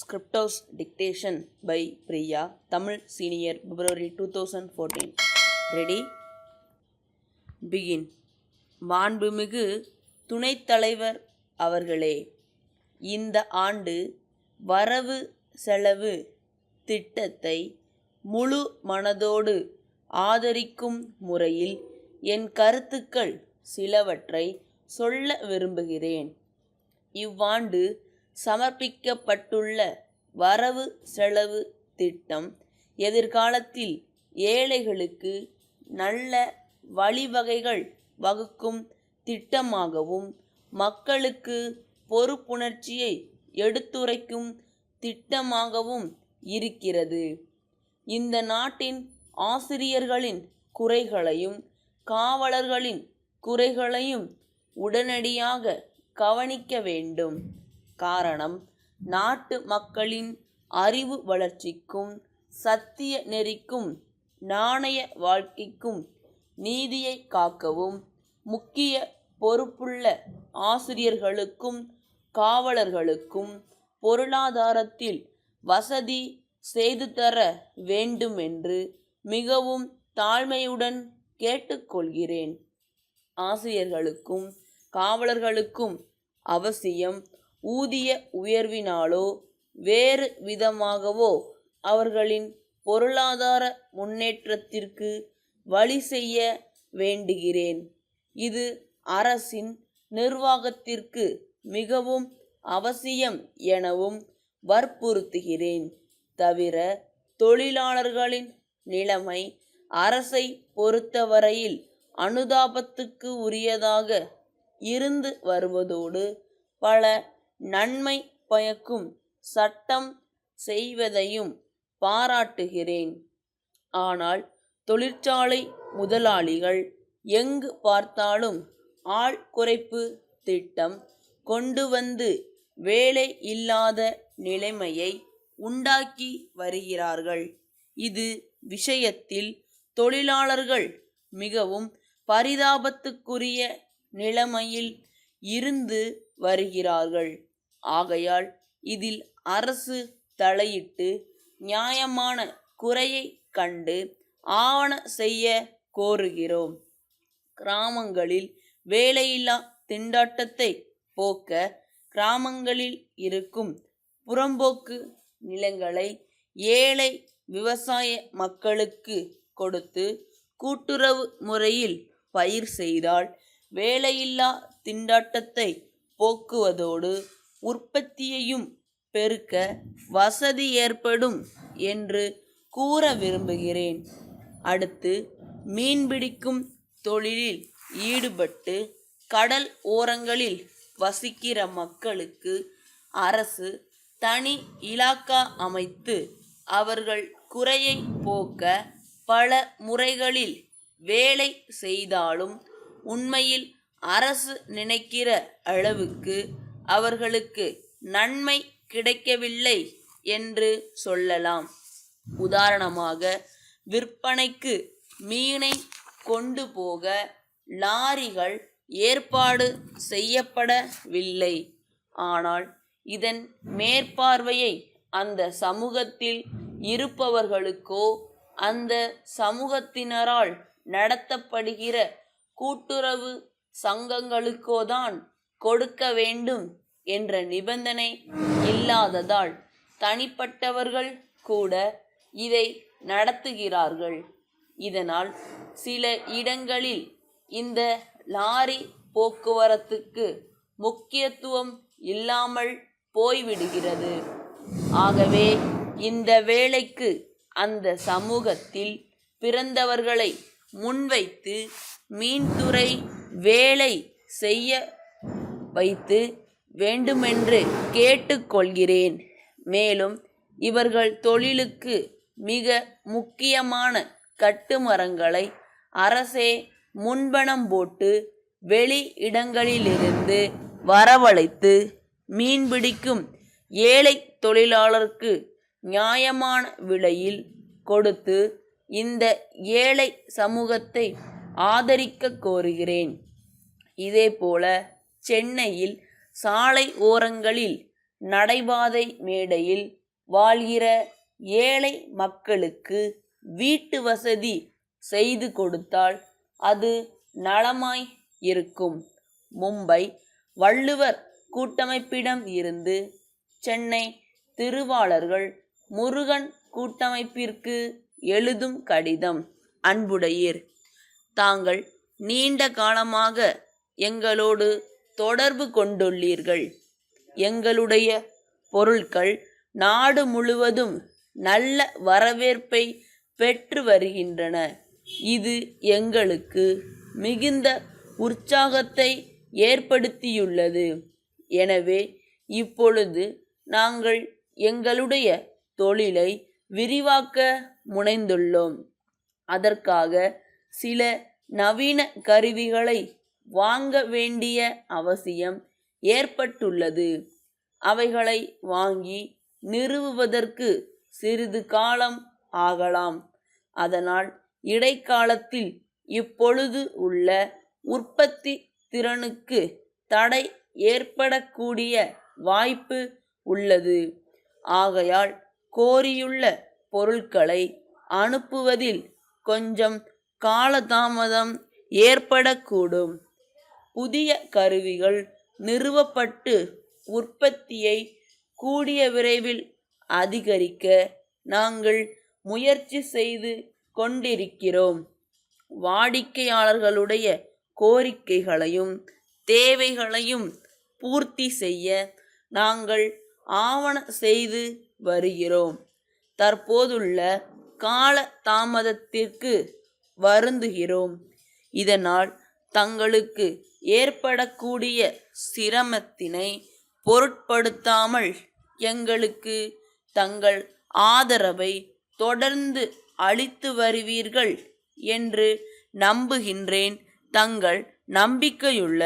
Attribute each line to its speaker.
Speaker 1: Scriptos dictation by Priya, Tamil Senior, February 2014. Ready? Begin. மாண்புமிகு துணைத் தலைவர் அவர்களே, இந்த ஆண்டு வரவு செலவு திட்டத்தை முழு மனதோடு ஆதரிக்கும் முறையில் என் கருத்துக்கள் சிலவற்றை சொல்ல விரும்புகிறேன். இவ்வாண்டு சமர்ப்பிக்கப்பட்டுள்ள வரவு செலவு திட்டம் எதிர்காலத்தில் ஏழைகளுக்கு நல்ல வழிவகைகள் வகுக்கும் திட்டமாகவும் மக்களுக்கு பொறுப்புணர்ச்சியை எடுத்துரைக்கும் திட்டமாகவும் இருக்கிறது. இந்த நாட்டின் ஆசிரியர்களின் குறைகளையும் காவலர்களின் குறைகளையும் உடனடியாக கவனிக்க வேண்டும். காரணம், நாட்டு மக்களின் அறிவு வளர்ச்சிக்கும் சத்திய நெறிக்கும் நாணய வாழ்க்கைக்கும் நீதியை காக்கவும் முக்கிய பொறுப்புள்ள ஆசிரியர்களுக்கும் காவலர்களுக்கும் பொருளாதாரத்தில் வசதி செய்து தர வேண்டுமென்று மிகவும் தாழ்மையுடன் கேட்டுக்கொள்கிறேன். ஆசிரியர்களுக்கும் காவலர்களுக்கும் அவசியம் ஊதிய உயர்வினாலோ வேறு விதமாகவோ அவர்களின் பொருளாதார முன்னேற்றத்திற்கு வழி செய்ய வேண்டுகிறேன். இது அரசின் நிர்வாகத்திற்கு மிகவும் அவசியம் எனவும் வற்புறுத்துகிறேன். தவிர தொழிலாளர்களின் நிலைமை அரசை பொறுத்தவரையில் அனுதாபத்துக்கு உரியதாக இருந்து வருவதோடு பல நன்மை பயக்கும் சட்டம் செய்வதையும் பாராட்டுகிறேன். ஆனால் தொழிற்சாலை முதலாளிகள் எங்கு பார்த்தாலும் ஆள் குறைப்பு திட்டம் கொண்டு வந்து வேலை இல்லாத நிலைமையை உண்டாக்கி வருகிறார்கள். இது விஷயத்தில் தொழிலாளர்கள் மிகவும் பரிதாபத்துக்குரிய நிலைமையில் இருந்து வருகிறார்கள். ஆகையால் இதில் அரசு தலையிட்டு நியாயமான குறையை கண்டு ஆவண செய்ய கோருகிறோம். கிராமங்களில் வேலையில்லா திண்டாட்டத்தை போக்க கிராமங்களில் இருக்கும் புறம்போக்கு நிலங்களை ஏழை விவசாய மக்களுக்கு கொடுத்து கூட்டுறவு முறையில் பயிர் செய்தால் வேலையில்லா திண்டாட்டத்தை போக்குவதோடு உற்பத்தியையும் பெருக்க வசதி ஏற்படும் என்று கூற விரும்புகிறேன். அடுத்து, மீன்பிடிக்கும் தொழிலில் ஈடுபட்டு கடல் ஓரங்களில் வசிக்கிற மக்களுக்கு அரசு தனி இலாக்கா அமைத்து அவர்கள் குறையை போக்க பல முறைகளில் வேலை செய்தாலும் உண்மையில் அரசு நினைக்கிற அளவுக்கு அவர்களுக்கு நன்மை கிடைக்கவில்லை என்று சொல்லலாம். உதாரணமாக, விற்பனைக்கு மீனை கொண்டு போக லாரிகள் ஏற்பாடு செய்யப்படவில்லை. ஆனால் இதன் மேற்பார்வையை அந்த சமூகத்தில் இருப்பவர்களுக்கோ அந்த சமூகத்தினரால் நடத்தப்படுகிற கூட்டுறவு சங்கங்களுக்கோதான் கொடுக்க வேண்டும் என்ற நிபந்தனை இல்லாததால் தனிப்பட்டவர்கள் கூட இதை நடத்துகிறார்கள். இதனால் சில இடங்களில் இந்த லாரி போக்குவரத்துக்கு முக்கியத்துவம் இல்லாமல் போய்விடுகிறது. ஆகவே இந்த வேலைக்கு அந்த சமூகத்தில் பிறந்தவர்களை முன்வைத்து மீன்துறை வேலை செய்ய வைத்து வேண்டுமென்று கேட்டுக்கொள்கிறேன். மேலும் இவர்கள் தொழிலுக்கு மிக முக்கியமான கட்டுமரங்களை அரசே முன்பணம் போட்டு வெளி இடங்களிலிருந்து வரவழைத்து மீன்பிடிக்கும் ஏழை தொழிலாளருக்கு நியாயமான விலையில் கொடுத்து இந்த ஏழை சமூகத்தை ஆதரிக்க கோருகிறேன். இதேபோல சென்னையில் சாலை ஓரங்களில் நடைபாதை மேடையில் வாழ்கிற ஏழை மக்களுக்கு வீட்டு வசதி செய்து கொடுத்தால் அது நலமாய் இருக்கும். மும்பை வள்ளுவர் கூட்டமைப்பிடம் இருந்து சென்னை திருவாளர்கள் முருகன் கூட்டமைப்பிற்கு எழுதும் கடிதம். அன்புடையீர், தாங்கள் நீண்ட காலமாக எங்களோடு தொடர்பு கொண்டுள்ளீர்கள். எங்களுடைய பொருட்கள் நாடு முழுவதும் நல்ல வரவேற்பை பெற்று வருகின்றன. இது எங்களுக்கு மிகுந்த உற்சாகத்தை ஏற்படுத்தியுள்ளது. எனவே இப்பொழுது நாங்கள் எங்களுடைய தொழிலை விரிவாக்க முனைந்துள்ளோம். அதற்காக சில நவீன கருவிகளை வாங்க வேண்டிய அவசியம் ஏற்பட்டுள்ளது. அவைகளை வாங்கி நிறுவுவதற்கு சிறிது காலம் ஆகலாம். அதனால் இடைக்காலத்தில் இப்பொழுது உள்ள உற்பத்தி திறனுக்கு தடை ஏற்படக்கூடிய வாய்ப்பு உள்ளது. ஆகையால் கோரியுள்ள பொருட்களை அனுப்புவதில் கொஞ்சம் காலதாமதம் ஏற்படக்கூடும். புதிய கருவிகள் நிறுவப்பட்டு உற்பத்தியை கூடிய விரைவில் அதிகரிக்க நாங்கள் முயற்சி செய்து கொண்டிருக்கிறோம். வாடிக்கையாளர்களுடைய கோரிக்கைகளையும் தேவைகளையும் பூர்த்தி செய்ய நாங்கள் ஆவண செய்து வருகிறோம். தற்போதுள்ள கால தாமதத்திற்கு வருந்துகிறோம். இதனால் தங்களுக்கு ஏற்படக்கூடிய சிரமத்தினை பொருட்படுத்தாமல் எங்களுக்கு தங்கள் ஆதரவை தொடர்ந்து அளித்து வருவீர்கள் என்று நம்புகின்றேன். தங்கள் நம்பிக்கையுள்ள